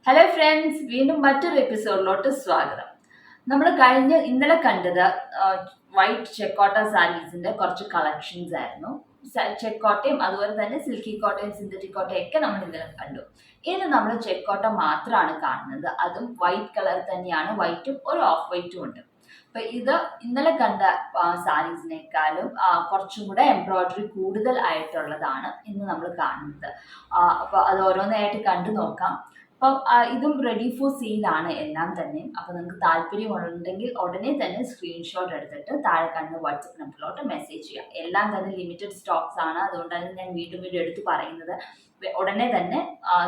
Hello friends, വീണ്ടും മറ്റൊരു എപ്പിസോഡിലോട്ട് സ്വാഗതം. നമ്മൾ ഇന്നലെ കണ്ടത് വൈറ്റ് ചെക്കോട്ട സാരീസിന്റെ കുറച്ച് കളക്ഷൻസ് ആയിരുന്നു. ചെക്കോട്ടയും അതുപോലെ തന്നെ സിൽക്കി കോട്ടയും സിന്തറ്റിക് കോട്ടയും ഒക്കെ നമ്മൾ ഇന്നലെ കണ്ടു. ഇന്ന് നമ്മൾ ചെക്കോട്ട മാത്രമാണ് കാണുന്നത്. അതും വൈറ്റ് കളർ തന്നെയാണ്, വൈറ്റും ഒരു ഓഫ് വൈറ്റും ഉണ്ട്. അപ്പൊ ഇത് ഇന്നലെ കണ്ട സാരീസിനേക്കാളും കുറച്ചും കൂടെ എംബ്രോയിഡറി കൂടുതൽ ആയിട്ടുള്ളതാണ് ഇന്ന് നമ്മൾ കാണുന്നത്. അപ്പൊ അത് ഓരോന്നായിട്ട് കണ്ടു നോക്കാം. അപ്പം ഇതും റെഡി ഫോർ സെയിലാണ് എല്ലാം തന്നെ. അപ്പോൾ നിങ്ങൾക്ക് താല്പര്യമുണ്ടെങ്കിൽ ഉടനെ തന്നെ സ്ക്രീൻഷോട്ട് എടുത്തിട്ട് താഴെ കാണുന്ന വാട്സപ്പ് നമ്പറിലോട്ട് മെസ്സേജ് ചെയ്യാം. എല്ലാം തന്നെ ലിമിറ്റഡ് സ്റ്റോക്സ് ആണ്, അതുകൊണ്ടാണ് ഞാൻ വീണ്ടും എടുത്ത് പറയുന്നത്. ഉടനെ തന്നെ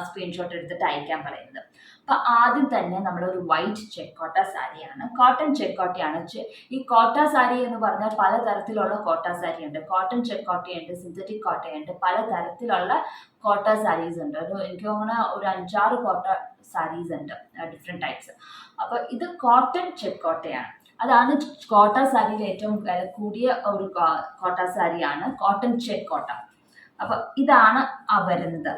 സ്ക്രീൻഷോട്ട് എടുത്തിട്ട് അയക്കാൻ പറയുന്നത്. അപ്പൊ ആദ്യം തന്നെ നമ്മളൊരു വൈറ്റ് ചെക്കോട്ട സാരിയാണ്, കോട്ടൺ ചെക്കോട്ടയാണ്. ഈ കോട്ട സാരി എന്ന് പറഞ്ഞാൽ പലതരത്തിലുള്ള കോട്ട സാരി ഉണ്ട്. കോട്ടൺ ചെക്കോട്ടയുണ്ട്, സിന്തറ്റിക് കോട്ടയുണ്ട്, പലതരത്തിലുള്ള കോട്ട സാരീസ് ഉണ്ട്. എനിക്ക് തോന്നുന്ന ഒരു 5-6 കോട്ട സാരീസ് ഉണ്ട്, ഡിഫറെൻറ്റ് ടൈപ്സ്. അപ്പൊ ഇത് കോട്ടൺ ചെക്കോട്ടയാണ്. അതാണ് കോട്ട സാരിയിൽ ഏറ്റവും വില കൂടിയ ഒരു കോട്ട സാരിയാണ് കോട്ടൺ ചെക്കോട്ട. അപ്പൊ ഇതാണ് വരുന്നത്.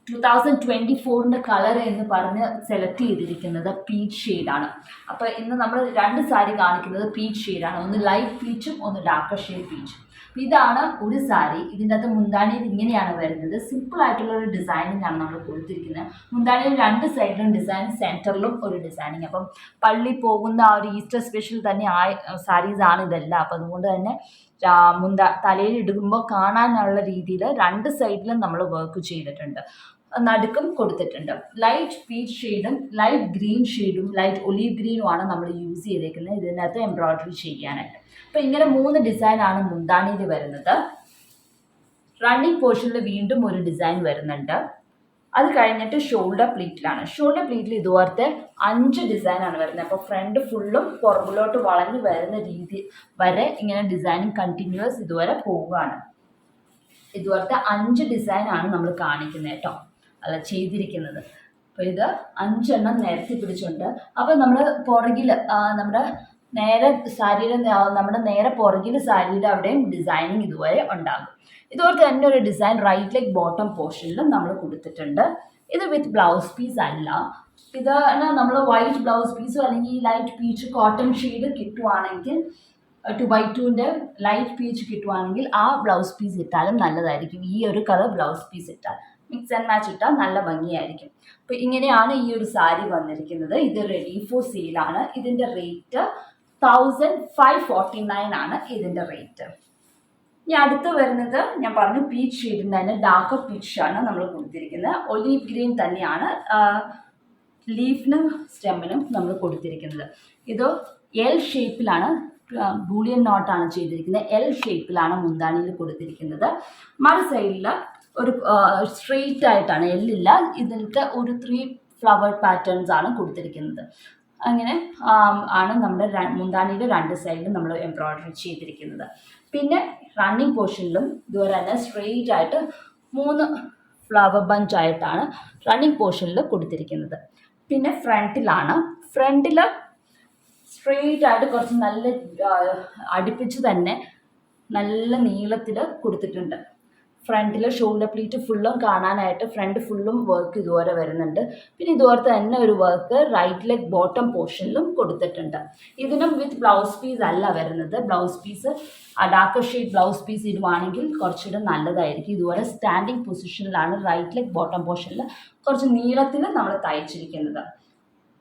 2024 കളർ എന്ന് പറഞ്ഞ് സെലക്ട് ചെയ്തിരിക്കുന്നത് പീച്ച് ഷെയ്ഡാണ്. അപ്പോൾ ഇന്ന് നമ്മൾ 2 സാരി കാണിക്കുന്നത് പീച്ച് ഷെയ്ഡാണ്. ഒന്ന് ലൈറ്റ് പീച്ചും ഒന്ന് ഡാർക്കർ ഷെയ്ഡ് പീച്ചും. ഇതാണ് ഒരു സാരി. ഇതിൻ്റെ അകത്ത് മുന്താണിയിൽ ഇങ്ങനെയാണ് വരുന്നത്. സിമ്പിൾ ആയിട്ടുള്ള ഒരു ഡിസൈനിങ് ആണ് നമ്മൾ കൊടുത്തിരിക്കുന്നത്. മുന്താണിയിൽ 2 സൈഡിലും ഡിസൈൻ, സെൻറ്ററിലും ഒരു ഡിസൈനിങ്. അപ്പം പള്ളി പോകുന്ന ആ ഒരു ഈസ്റ്റർ സ്പെഷ്യൽ തന്നെ സാരീസ് ആണ് ഇതെല്ലാം. അപ്പം അതുകൊണ്ട് തന്നെ തലയിൽ ഇടുമ്പോൾ കാണാനുള്ള രീതിയിൽ 2 സൈഡിലും നമ്മൾ വർക്ക് ചെയ്തിട്ടുണ്ട്. നടുക്കും കൊടുത്തിട്ടുണ്ട്. ലൈറ്റ് പീച്ച് ഷെയ്ഡും ലൈറ്റ് ഗ്രീൻ ഷെയ്ഡും ലൈറ്റ് ഒലീവ് ഗ്രീനുമാണ് നമ്മൾ യൂസ് ചെയ്തേക്കുന്നത് ഇതിനകത്ത് എംബ്രോയിഡറി ചെയ്യാനായിട്ട്. അപ്പം ഇങ്ങനെ 3 ഡിസൈനാണ് മുന്താണിയിൽ വരുന്നത്. റണ്ണിങ് പോർഷനിൽ വീണ്ടും ഒരു ഡിസൈൻ വരുന്നുണ്ട്. അത് കഴിഞ്ഞിട്ട് ഷോൾഡർ പ്ലീറ്റിലാണ്. ഷോൾഡർ പ്ലീറ്റിൽ ഇതുപോലത്തെ 5 ഡിസൈനാണ് വരുന്നത്. അപ്പോൾ ഫ്രണ്ട് ഫുള്ളും പുറകിലോട്ട് വളഞ്ഞു വരുന്ന രീതി വരെ ഇങ്ങനെ ഡിസൈനിങ് കണ്ടിന്യൂസ് ഇതുവരെ പോവുകയാണ്. ഇതുപോലത്തെ 5 ഡിസൈനാണ് നമ്മൾ കാണിക്കുന്നത് കേട്ടോ, അല്ല ചെയ്തിരിക്കുന്നത്. അപ്പോൾ ഇത് 5 എണ്ണം നിരത്തി പിടിച്ചുണ്ട്. അപ്പോൾ നമ്മൾ പുറകിൽ നമ്മുടെ നേരെ പുറകിൽ സാരിയുടെ അവിടെയും ഡിസൈനിങ് ഇതുവരെ ഉണ്ടാകും. ഇതുപോലെ തന്നെ ഒരു ഡിസൈൻ റൈറ്റ് ലെഗ് ബോട്ടം പോർഷനിലും നമ്മൾ കൊടുത്തിട്ടുണ്ട്. ഇത് വിത്ത് ബ്ലൗസ് പീസ് അല്ല. ഇതാണ് നമ്മൾ വൈറ്റ് ബ്ലൗസ് പീസോ അല്ലെങ്കിൽ ലൈറ്റ് പീച്ച് കോട്ടൺ ഷെയ്ഡ് കിട്ടുവാണെങ്കിൽ 2x2 ലൈറ്റ് പീച്ച് കിട്ടുവാണെങ്കിൽ ആ ബ്ലൗസ് പീസ് ഇട്ടാലും നല്ലതായിരിക്കും. ഈ ഒരു കളർ ബ്ലൗസ് പീസ് ഇട്ടാൽ മിക്സ് ആൻഡ് മാച്ച് ഇട്ടാൽ നല്ല ഭംഗിയായിരിക്കും. അപ്പോൾ ഇങ്ങനെയാണ് ഈ ഒരു സാരി വന്നിരിക്കുന്നത്. ഇത് റെഡി ഫോർ സെയിലാണ്. ഇതിൻ്റെ റേറ്റ് 1549 ആണ് ഇതിൻ്റെ റേറ്റ്. ഇനി അടുത്ത് വരുന്നത് ഞാൻ പറഞ്ഞു പീച്ച് ഷെയ്ഡിൻ്റെ തന്നെ ഡാർക്കർ പീച്ചാണ് നമ്മൾ കൊടുത്തിരിക്കുന്നത്. ഒലീവ് ഗ്രീൻ തന്നെയാണ് ലീഫിനും സ്റ്റെമ്മിനും നമ്മൾ കൊടുത്തിരിക്കുന്നത്. ഇത് എൽ ഷേപ്പിലാണ്, ബൂളിയൻ നോട്ടാണ് ചെയ്തിരിക്കുന്നത്. എൽ ഷേപ്പിലാണ് മുന്താണിയിൽ കൊടുത്തിരിക്കുന്നത്. മറു സൈഡിൽ ഒരു സ്ട്രെയിറ്റ് ആയിട്ടാണ്, എല്ലില്ല, ഇതിലത്തെ ഒരു 3 ഫ്ലവർ പാറ്റേൺസ് ആണ് കൊടുത്തിരിക്കുന്നത്. അങ്ങനെ ആണ് നമ്മുടെ മുന്താണിയുടെ 2 സൈഡിലും നമ്മൾ എംബ്രോയിഡറി ചെയ്തിരിക്കുന്നത്. പിന്നെ റണ്ണിങ് പോർഷനിലും ഇതുപോലെ തന്നെ സ്ട്രെയിറ്റ് ആയിട്ട് 3 ഫ്ലവർ ബഞ്ച് ആയിട്ടാണ് റണ്ണിങ് പോർഷനിൽ കൊടുത്തിരിക്കുന്നത്. പിന്നെ ഫ്രണ്ടിൽ സ്ട്രെയിറ്റ് ആയിട്ട് കുറച്ച് നല്ല അടുപ്പിച്ച് തന്നെ നല്ല നീളത്തിൽ കൊടുത്തിട്ടുണ്ട്. ഫ്രണ്ടിൽ ഷോൾഡർ പ്ലീറ്റ് ഫുള്ളും കാണാനായിട്ട് ഫ്രണ്ട് ഫുള്ളും വർക്ക് ഇതുപോലെ വരുന്നുണ്ട്. പിന്നെ ഇതുപോലെ തന്നെ ഒരു വർക്ക് റൈറ്റ് ലെഗ് ബോട്ടം പോർഷനിലും കൊടുത്തിട്ടുണ്ട്. ഇതിനും വിത്ത് ബ്ലൗസ് പീസ് അല്ല വരുന്നത്. Blouse piece darker shade blouse piece ഇടുവാണെങ്കിൽ കുറച്ചുകൂടെ നല്ലതായിരിക്കും. ഇതുപോലെ സ്റ്റാൻഡിങ് പൊസിഷനിലാണ് റൈറ്റ് ലെഗ് ബോട്ടം പോർഷനിൽ കുറച്ച് നീളത്തിൽ നമ്മൾ തയ്ച്ചിരിക്കുന്നത്.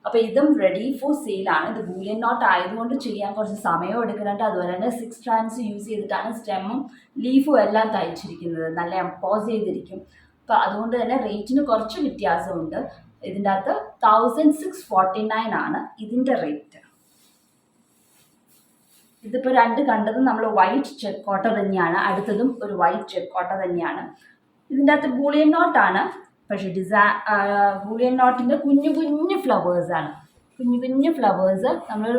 അപ്പോൾ ഇതും റെഡി ഫോർ സെയിലാണ്. ഇത് ബൂലിയൻ നോട്ട് ആയതുകൊണ്ട് ചെയ്യാൻ കുറച്ച് സമയം എടുക്കുന്നുണ്ട്. അതുപോലെ തന്നെ 6 strands യൂസ് ചെയ്തിട്ടാണ് സ്റ്റെമ്മും ലീഫും എല്ലാം തയ്ച്ചിരിക്കുന്നത്. നല്ല എംപോസ് ചെയ്തിരിക്കും. അപ്പോൾ അതുകൊണ്ട് തന്നെ റേറ്റിന് കുറച്ച് വ്യത്യാസമുണ്ട്. ഇതിൻ്റെ അകത്ത് 1649 ആണ് ഇതിൻ്റെ റേറ്റ്. ഇതിപ്പോൾ 2 കണ്ടത് നമ്മൾ വൈറ്റ് ചെക്കോട്ട തന്നെയാണ്. അടുത്തതും ഒരു വൈറ്റ് ചെക്കോട്ട തന്നെയാണ്. ഇതിൻ്റെ അകത്ത് ബൂളിയൻ നോട്ടാണ്, പക്ഷേ ബൂളിയൻ നോട്ടിൻ്റെ കുഞ്ഞു ഫ്ലവേഴ്സാണ്. കുഞ്ഞു ഫ്ലവേഴ്സ് നമ്മൾ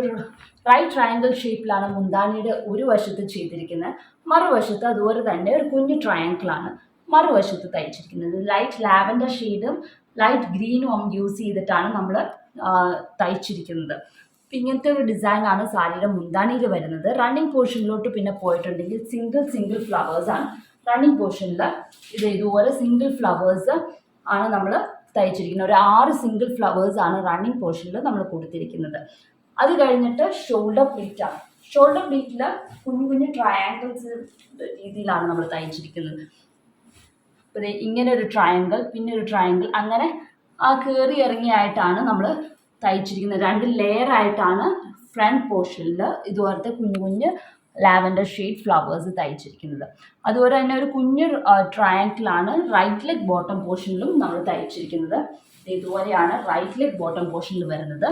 റൈറ്റ് ട്രയാങ്കിൾ ഷേപ്പിലാണ് മുന്താണിയുടെ ഒരു വശത്ത് ചെയ്തിരിക്കുന്നത്. മറുവശത്ത് അതുപോലെ തന്നെ ഒരു കുഞ്ഞു ട്രയാങ്കിളാണ് മറുവശത്ത് തയ്ച്ചിരിക്കുന്നത്. ലൈറ്റ് ലാവൻഡർ ഷെയ്ഡും ലൈറ്റ് ഗ്രീനും യൂസ് ചെയ്തിട്ടാണ് നമ്മൾ തയ്ച്ചിരിക്കുന്നത്. ഇങ്ങനത്തെ ഒരു ഡിസൈനാണ് സാരിയുടെ മുന്താണിയിൽ വരുന്നത്. റണ്ണിങ് പോർഷനിലോട്ട് പിന്നെ പോയിട്ടുണ്ടെങ്കിൽ സിംഗിൾ ഫ്ലവേഴ്സാണ് റണ്ണിങ് പോർഷനിൽ. ഇതുപോലെ സിംഗിൾ ഫ്ലവേഴ്സ് ആണ് നമ്മൾ തയ്ച്ചിരിക്കുന്നത്. ഒരു 6 സിംഗിൾ ഫ്ലവേഴ്സാണ് റണ്ണിങ് പോർഷനിൽ നമ്മൾ കൊടുത്തിരിക്കുന്നത്. അത് കഴിഞ്ഞിട്ട് ഷോൾഡർ പ്ലീറ്റാണ്. ഷോൾഡർ പ്ലീറ്റിൽ കുഞ്ഞു കുഞ്ഞു ട്രയാങ്കിൾസ് രീതിയിലാണ് നമ്മൾ തയ്ച്ചിരിക്കുന്നത്. അപ്പോൾ ഇങ്ങനെ ഒരു ട്രയാങ്കിൾ, പിന്നെ ഒരു ട്രയാങ്കിൾ, അങ്ങനെ ആ കയറി ഇറങ്ങിയായിട്ടാണ് നമ്മൾ തയ്ച്ചിരിക്കുന്നത്. 2 ലെയർ ആയിട്ടാണ് ഫ്രണ്ട് പോർഷനിൽ ഇതുപോലത്തെ കുഞ്ഞു കുഞ്ഞ് ലാവൻഡർ ഷെയ്ഡ് ഫ്ലവേഴ്സ് തയ്ച്ചിരിക്കുന്നത്. അതുപോലെ തന്നെ ഒരു കുഞ്ഞു ട്രയാങ്കിളാണ് റൈറ്റ് ലെഗ് ബോട്ടം പോർഷനിലും നമ്മൾ തയ്ച്ചിരിക്കുന്നത്. ഇതുപോലെയാണ് റൈറ്റ് ലെഗ് ബോട്ടം പോർഷനിൽ വരുന്നത്.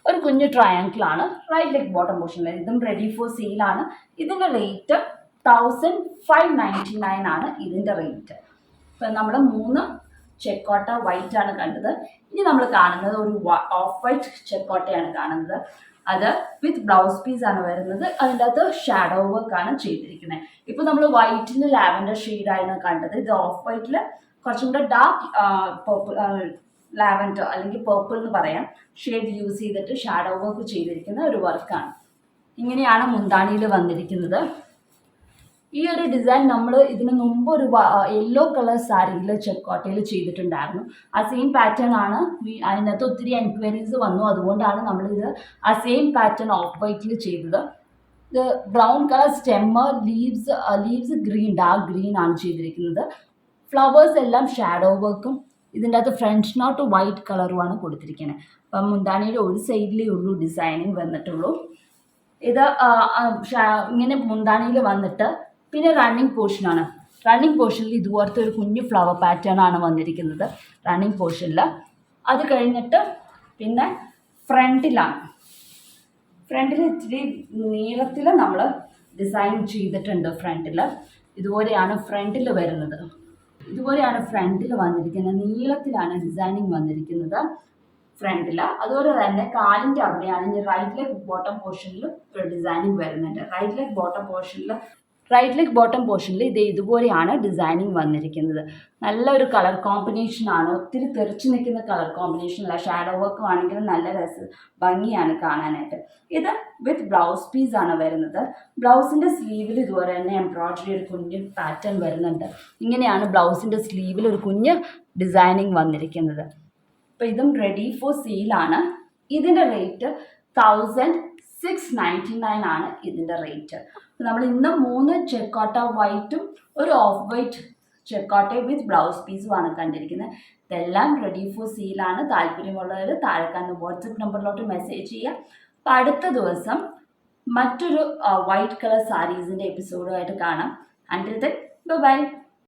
ഒരു കുഞ്ഞു ട്രയാങ്കിളാണ് റൈറ്റ് ലെഗ് ബോട്ടം പോർഷനിൽ. ഇതും റെഡി ഫോർ സെയിലാണ്. ഇതിൻ്റെ റേറ്റ് 1599 ആണ് ഇതിൻ്റെ റേറ്റ്. ഇപ്പം നമ്മൾ 3 ചെക്കോട്ട വൈറ്റ് ആണ് കണ്ടത്. ഇനി നമ്മൾ കാണുന്നത് ഒരു ഓഫ് വൈറ്റ് ചെക്കോട്ടയാണ് കാണുന്നത്. അത് വിത്ത് ബ്ലൗസ് പീസ് ആണ് വരുന്നത്. അതിൻ്റെ അകത്ത് ഷാഡോ വർക്ക് ആണ് ചെയ്തിരിക്കുന്നത്. ഇപ്പോൾ നമ്മൾ വൈറ്റിൽ ലാവൻഡർ ഷെയ്ഡാണ് കണ്ടത്. ഇത് ഓഫ് വൈറ്റിൽ കുറച്ചും കൂടെ ഡാർക്ക് പർപ്പിൾ, ലാവൻഡർ അല്ലെങ്കിൽ പർപ്പിൾ എന്ന് പറയാം, ഷെയ്ഡ് യൂസ് ചെയ്തിട്ട് ഷാഡോ വർക്ക് ചെയ്തിരിക്കുന്ന ഒരു വർക്കാണ്. ഇങ്ങനെയാണ് മുന്താണിയിൽ വന്നിരിക്കുന്നത്. ഈ ഒരു ഡിസൈൻ നമ്മൾ ഇതിന് മുമ്പ് ഒരു യെല്ലോ കളർ സാരിയിൽ ചെക്കോട്ടയിൽ ചെയ്തിട്ടുണ്ടായിരുന്നു. ആ സെയിം പാറ്റേൺ ആണ്. അതിനകത്ത് ഒത്തിരി എൻക്വയറീസ് വന്നു. അതുകൊണ്ടാണ് നമ്മളിത് ആ സെയിം പാറ്റേൺ ഓഫ് വൈറ്റിൽ ചെയ്തത്. ഇത് brown colour stem, leaves green, dark green ആണ് ചെയ്തിരിക്കുന്നത്. ഫ്ലവേഴ്സ് എല്ലാം ഷാഡോ വർക്കും ഇതിൻ്റെ അകത്ത് ഫ്രഞ്ച് നോട്ട് വൈറ്റ് കളറുമാണ് കൊടുത്തിരിക്കുന്നത്. അപ്പം മുന്താണിയുടെ ഒരു സൈഡിലേ ഉള്ളൂ ഡിസൈനിങ് വന്നിട്ടുള്ളൂ. ഇത് ഇങ്ങനെ മുന്താണിയിൽ വന്നിട്ട് പിന്നെ റണ്ണിങ് പോർഷനാണ്. റണ്ണിങ് പോർഷനിൽ ഇതുപോലത്തെ ഒരു കുഞ്ഞു ഫ്ലവർ പാറ്റേൺ ആണ് വന്നിരിക്കുന്നത് റണ്ണിങ് പോർഷനിൽ. അത് കഴിഞ്ഞിട്ട് പിന്നെ ഫ്രണ്ടിലാണ്. ഫ്രണ്ടിൽ ഇച്ചിരി നീളത്തിൽ നമ്മൾ ഡിസൈൻ ചെയ്തിട്ടുണ്ട്. ഫ്രണ്ടിൽ ഇതുപോലെയാണ് ഫ്രണ്ടിൽ വരുന്നത്. ഇതുപോലെയാണ് ഫ്രണ്ടിൽ വന്നിരിക്കുന്നത്. നീളത്തിലാണ് ഡിസൈനിങ് വന്നിരിക്കുന്നത് ഫ്രണ്ടിൽ. അതുപോലെ തന്നെ കാലിൻ്റെ അവിടെയാണെങ്കിൽ റൈറ്റ് ലെഗ് ബോട്ടം പോർഷനിൽ ഒരു ഡിസൈനിങ് വരുന്നുണ്ട്. റൈറ്റ് ലെഗ് ബോട്ടം പോർഷനിൽ ഇതുപോലെയാണ് ഡിസൈനിങ് വന്നിരിക്കുന്നത്. നല്ലൊരു കളർ കോമ്പിനേഷനാണ്. ഒത്തിരി തെറിച്ച് നിൽക്കുന്ന കളർ കോമ്പിനേഷനല്ല. ഷാഡോ വർക്കും ആണെങ്കിലും നല്ല ഭംഗിയാണ് കാണാനായിട്ട്. ഇത് വിത്ത് ബ്ലൗസ് പീസാണ് വരുന്നത്. ബ്ലൗസിൻ്റെ സ്ലീവിൽ ഇതുപോലെ തന്നെ എംബ്രോയ്ഡറി ഒരു കുഞ്ഞ് പാറ്റേൺ വരുന്നുണ്ട്. ഇങ്ങനെയാണ് ബ്ലൗസിൻ്റെ സ്ലീവിൽ ഒരു കുഞ്ഞ് ഡിസൈനിങ് വന്നിരിക്കുന്നത്. അപ്പോൾ ഇതും റെഡി ഫോർ സെയിലാണ്. ഇതിൻ്റെ റേറ്റ് 1699 ആണ് ഇതിൻ്റെ റേറ്റ്. നമ്മൾ ഇന്ന് 3 ചെക്കോട്ട വൈറ്റും ഒരു ഓഫ് വൈറ്റ് ചെക്കോട്ടയും വിത്ത് ബ്ലൗസ് പീസുമാണ് കണ്ടിരിക്കുന്നത്. ഇതെല്ലാം റെഡി ഫോർ സെയിലാണ്. താല്പര്യമുള്ളവർ താഴെ കാണുന്ന വാട്സപ്പ് നമ്പറിലോട്ട് മെസ്സേജ് ചെയ്യുക. അപ്പോൾ അടുത്ത ദിവസം മറ്റൊരു വൈറ്റ് കളർ സാരീസിൻ്റെ എപ്പിസോഡുമായിട്ട് കാണാം. Until then bye.